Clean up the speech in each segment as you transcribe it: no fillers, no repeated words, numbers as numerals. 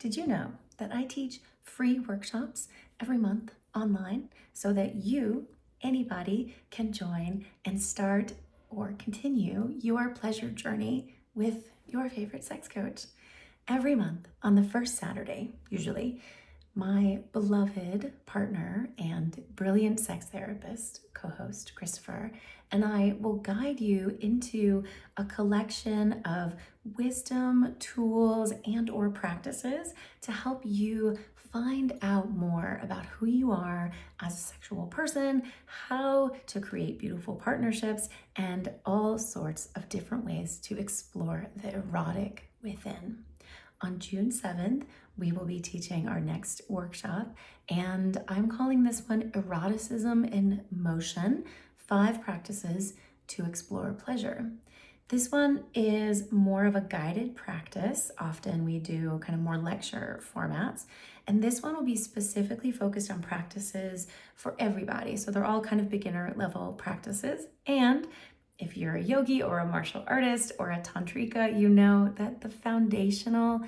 Did you know that I teach free workshops every month online so that you, anybody, can join and start or continue your pleasure journey with your favorite sex coach? Every month on the first Saturday, usually, my beloved partner and brilliant sex therapist, co-host Christopher, and I will guide you into a collection of wisdom, tools, and or practices to help you find out more about who you are as a sexual person, how to create beautiful partnerships, and all sorts of different ways to explore the erotic within. On June 7th, we will be teaching our next workshop, and I'm calling this one Eroticism in Motion, 5 practices to explore pleasure. This one is more of a guided practice. Often we do kind of more lecture formats, and this one will be specifically focused on practices for everybody. So they're all kind of beginner level practices, and if you're a yogi or a martial artist or a tantrika, you know that the foundational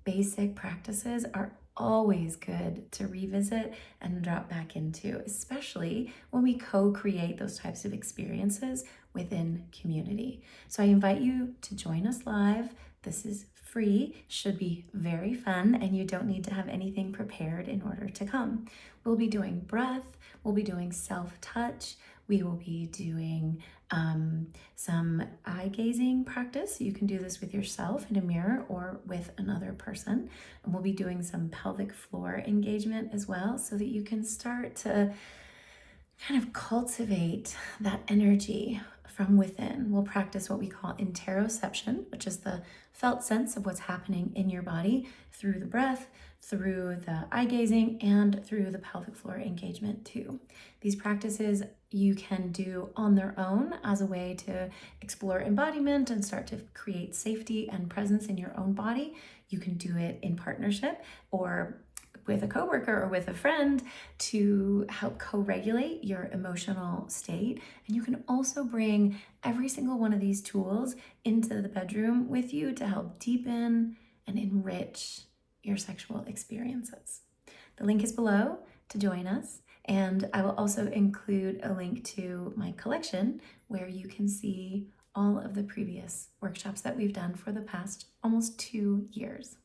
basic practices are always good to revisit and drop back into, especially when we co-create those types of experiences within community. So I invite you to join us live. This is free, should be very fun, and you don't need to have anything prepared in order to come. We'll be doing breath, we'll be doing self-touch, we will be doing some eye gazing practice. You can do this with yourself in a mirror or with another person. And we'll be doing some pelvic floor engagement as well, so that you can start to kind of cultivate that energy from within. We'll practice what we call interoception, which is the felt sense of what's happening in your body through the breath, through the eye gazing, and through the pelvic floor engagement too. These practices you can do on their own as a way to explore embodiment and start to create safety and presence in your own body. You can do it in partnership or with a coworker or with a friend to help co-regulate your emotional state. And you can also bring every single one of these tools into the bedroom with you to help deepen and enrich your sexual experiences. The link is below to join us, and I will also include a link to my collection where you can see all of the previous workshops that we've done for the past almost 2 years.